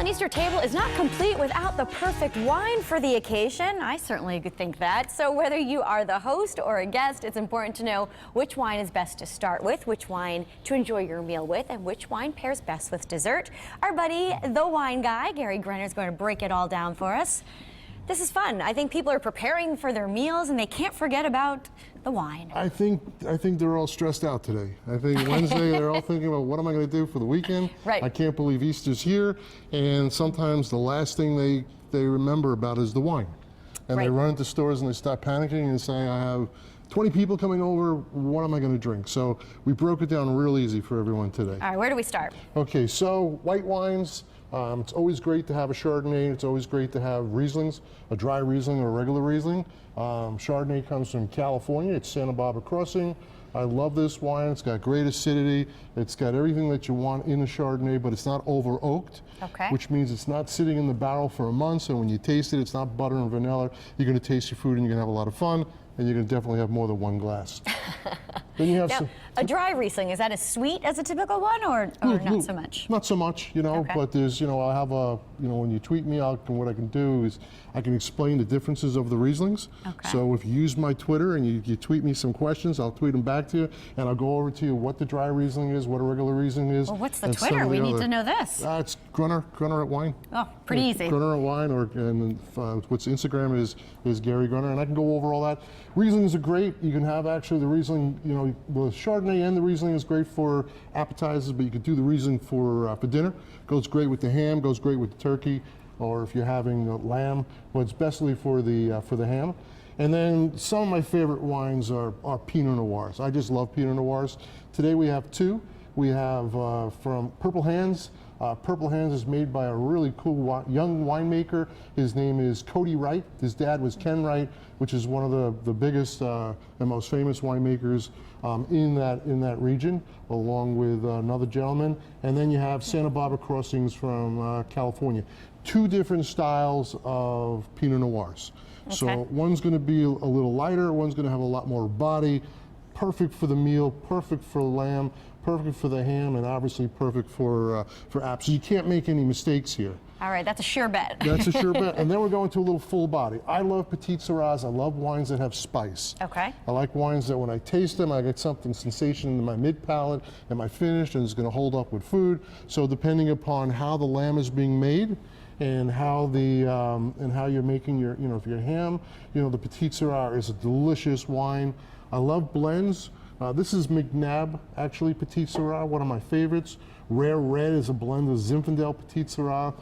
an Easter table is not complete without the perfect wine for the occasion. I certainly think that. So whether you are the host or a guest, it's important to know which wine is best to start with, which wine to enjoy your meal with, and which wine pairs best with dessert. Our buddy, the wine guy, Gary Grenner, is going to break it all down for us. This is fun. I think people are preparing for their meals and they can't forget about the wine. I think they're all stressed out today. I think Wednesday they're all thinking about what am I going to do for the weekend. Right. I can't believe Easter's here, and sometimes the last thing they remember about is the wine. And right. They run into stores and they start panicking and saying, I have 20 people coming over, what am I going to drink? So we broke it down real easy for everyone today. All right, where do we start? Okay, so white wines. It's always great to have a Chardonnay. It's always great to have Rieslings, a dry Riesling or a regular Riesling. Chardonnay comes from California. It's Santa Barbara Crossing. I love this wine. It's got great acidity. It's got everything that you want in a Chardonnay, but it's not over oaked, okay. Which means it's not sitting in the barrel for a month. So when you taste it, it's not butter and vanilla. You're going to taste your food and you're going to have a lot of fun, and you're going to definitely have more than one glass. Then you have now, a dry Riesling, is that as sweet as a typical one, or not so much? Not so much, you know, okay. But there's, you know, I'll have a, you know, when you tweet me out, what I can do is I can explain the differences of the Rieslings. Okay. So if you use my Twitter and you tweet me some questions, I'll tweet them back to you, and I'll go over to you what the dry Riesling is, what a regular Riesling is. Well, what's the Twitter? We need to know this. It's Grunner at Wine. Oh, pretty easy. Grunner at Wine, and what's Instagram is Gary Grunner, and I can go over all that. Rieslings are great. You can have actually the Riesling, you know, the Chardonnay and the Riesling is great for appetizers, but you could do the Riesling for dinner. Goes great with the ham, goes great with the turkey, or if you're having lamb, but it's bestly for the ham. And then some of my favorite wines are Pinot Noirs. I just love Pinot Noirs. Today we have two. We have from Purple Hands. Purple Hands is made by a really cool young winemaker. His name is Cody Wright. His dad was Ken Wright, which is one of the biggest and most famous winemakers in that region, along with another gentleman. And then you have Santa Barbara Crossings from California. Two different styles of Pinot Noirs. Okay. So one's going to be a little lighter, one's going to have a lot more body. Perfect for the meal, perfect for lamb, perfect for the ham, and obviously perfect for apps. So you can't make any mistakes here. All right, that's a sure bet. That's a sure bet. And then we're going to a little full body. I love Petite Sirahs. I love wines that have spice. Okay. I like wines that when I taste them, I get something sensational in my mid-palate and my finish, and it's going to hold up with food. So depending upon how the lamb is being made, and how you're making your, you know, if you're ham, you know, the Petite Sirah is a delicious wine. I love blends. This is McNabb, actually, Petite Sirah, one of my favorites. Rare Red is a blend of Zinfandel Petite Sirah,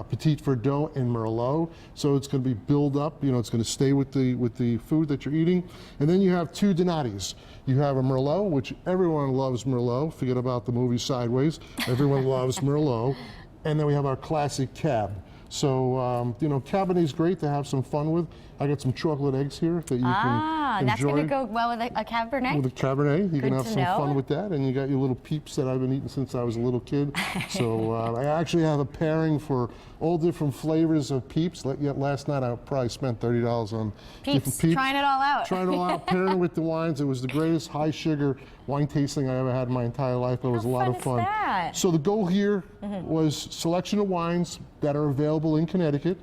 Petit Verdot, and Merlot. So it's going to be built up. You know, it's going to stay with the food that you're eating. And then you have two Donatis. You have a Merlot, which everyone loves Merlot. Forget about the movie Sideways. Everyone loves Merlot. And then we have our classic Cab. So, you know, Cabernet's great to have some fun with. I got some chocolate eggs here that you can enjoy. That's going to go well with a Cabernet? With a Cabernet. You can have some know. fun with that. And you got your little peeps that I've been eating since I was a little kid. So I actually have a pairing for all different flavors of peeps. Last night I probably spent $30 on different peeps. Trying it all out. Trying it all out, pairing with the wines. It was the greatest high sugar wine tasting I ever had in my entire life. It was a lot of fun. That? So the goal here was selection of wines that are available in Connecticut.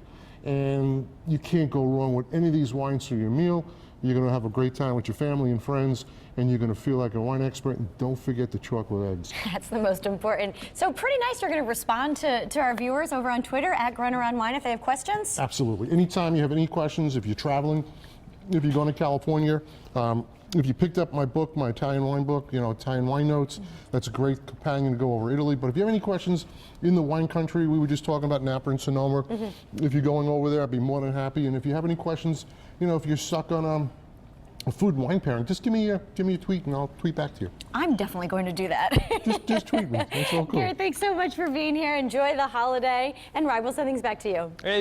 And you can't go wrong with any of these wines for your meal. You're going to have a great time with your family and friends, and you're going to feel like a wine expert. And don't forget the chocolate eggs. That's the most important. So pretty nice. You're going to respond to our viewers over on Twitter at Grunner on Wine if they have questions? Absolutely. Anytime you have any questions, if you're traveling, if you're going to California, if you picked up my book, my Italian wine book, you know, Italian Wine Notes, that's a great companion to go over Italy. But if you have any questions in the wine country, we were just talking about Napa and Sonoma. If you're going over there, I'd be more than happy. And if you have any questions, you know, if you're stuck on a food and wine pairing, just give me a tweet and I'll tweet back to you. I'm definitely going to do that. just tweet me. It's all cool. Gary, thanks so much for being here. Enjoy the holiday. And Ryan, we'll send things back to you. Hey,